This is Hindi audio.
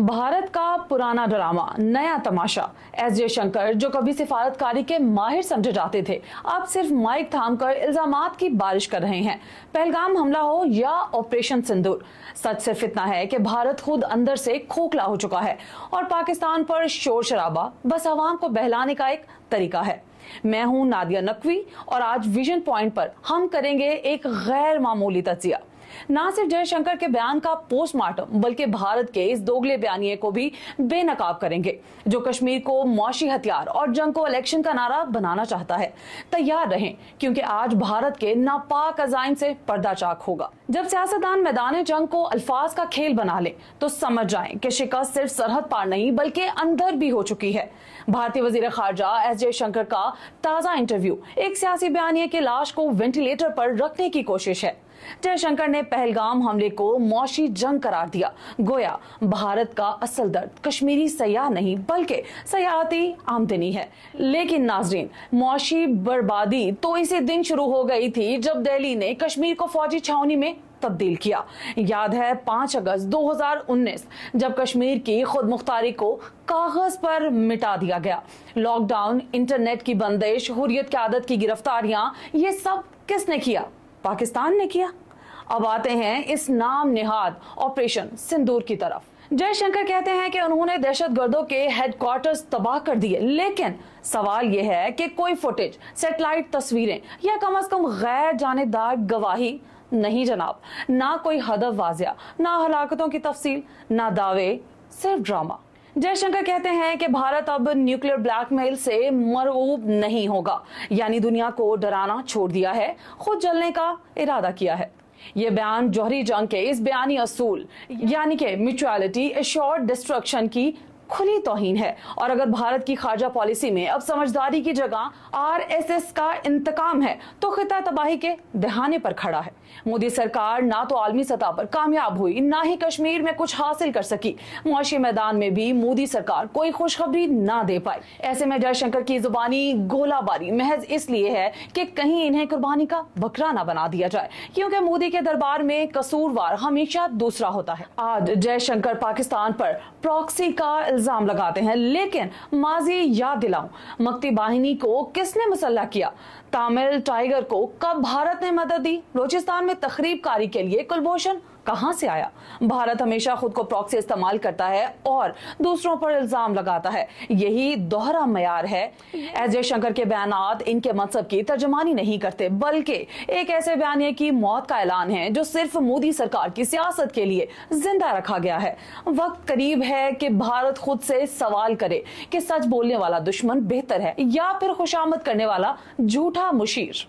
भारत का पुराना ड्रामा, नया तमाशा। एस जयशंकर, जो कभी सिफारतकारी के माहिर समझे जाते थे, अब सिर्फ माइक थामकर इल्जामात की बारिश कर रहे हैं। पहलगाम हमला हो या ऑपरेशन सिंदूर, सच सिर्फ इतना है कि भारत खुद अंदर से खोखला हो चुका है और पाकिस्तान पर शोर शराबा बस आवाम को बहलाने का एक तरीका है। मैं हूं नादिया नकवी और आज विजन पॉइंट पर हम करेंगे एक गैर मामूली तज्जिया। ना सिर्फ जयशंकर के बयान का पोस्टमार्टम बल्कि भारत के इस दोगले बयानिए को भी बेनकाब करेंगे, जो कश्मीर को मौशी हथियार और जंग को इलेक्शन का नारा बनाना चाहता है। तैयार रहें, क्योंकि आज भारत के नापाक अज़ाइम से पर्दा चाक होगा। जब सियासतदान मैदान जंग को अल्फाज का खेल बना ले तो समझ जाएं कि शिकस्त सिर्फ सरहद पार नहीं बल्कि अंदर भी हो चुकी है। भारतीय वजीर खारजा एस जयशंकर का ताजा इंटरव्यू एक सियासी बयानिए की लाश को वेंटिलेटर पर रखने की कोशिश है। जयशंकर ने पहलगाम हमले को मौशी जंग करार दिया, गोया भारत का असल दर्द कश्मीरी सयाह नहीं बल्कि सयाहती आमदनी है। लेकिन नाजरीन, मौशी बर्बादी तो इसी दिन शुरू हो गई थी जब दिल्ली ने कश्मीर को फौजी छावनी में तब्दील किया। याद है 5 अगस्त 2019 जब कश्मीर की खुद मुख्तारी को कागज पर मिटा दिया गया। लॉकडाउन, इंटरनेट की बंदिश, हुर्रियत की आदत की गिरफ्तारियां, ये सब किसने किया? पाकिस्तान ने किया। अब आते हैं इस नाम निहाद ऑपरेशन सिंदूर की तरफ। जयशंकर कहते हैं कि उन्होंने दहशतगर्दों के हेडक्वार्टर्स तबाह कर दिए, लेकिन सवाल यह है कि कोई फुटेज, सैटेलाइट तस्वीरें या कम से कम गैर जानेदार गवाही नहीं जनाब। ना कोई हदफ वाजिया, ना हलाकतों की तफसील, ना दावे, सिर्फ ड्रामा। जयशंकर कहते हैं कि भारत अब न्यूक्लियर ब्लैकमेल से मरऊब नहीं होगा, यानी दुनिया को डराना छोड़ दिया है, खुद जलने का इरादा किया है। ये बयान जौहरी जंग के इस बयानी असूल यानी कि म्यूचुअलिटी एश्योर्ड डिस्ट्रक्शन की खुली तौहीन है। और अगर भारत की खारजा पॉलिसी में अब समझदारी की जगह आरएसएस का इंतकाम है तो खिता तबाही के दहाने पर खड़ा है। मोदी सरकार ना तो आलमी सतह पर कामयाब हुई, ना ही कश्मीर में कुछ हासिल कर सकी। मुआशी मैदान में भी मोदी सरकार कोई खुशखबरी ना दे पाई। ऐसे में जयशंकर की जुबानी गोलाबारी महज इसलिए है कि कहीं इन्हें कुर्बानी का बकरा ना बना दिया जाए, क्योंकि मोदी के दरबार में कसूरवार हमेशा दूसरा होता है। आज जयशंकर पाकिस्तान पर प्रॉक्सी का इल्जाम लगाते हैं, लेकिन माजी याद दिलाऊं, मक्ती बाहिनी को किसने मुसल्लह किया? तामिल टाइगर को कब भारत ने मदद दी? बलूचिस्तान में तखरीबकारी के लिए कुलभूषण कहां से आया? भारत हमेशा खुद को प्रॉक्सी इस्तेमाल करता है और दूसरों पर इल्जाम लगाता है। यही दोहरा मयार है। एस जयशंकर के बयानात इनके मतलब की तर्जमानी नहीं करते, बल्कि एक ऐसे बयानिए की मौत का ऐलान है जो सिर्फ मोदी सरकार की सियासत के लिए जिंदा रखा गया है। वक्त करीब है कि भारत खुद से सवाल करे कि सच बोलने वाला दुश्मन बेहतर है या फिर खुशामद करने वाला झूठा मुशीर।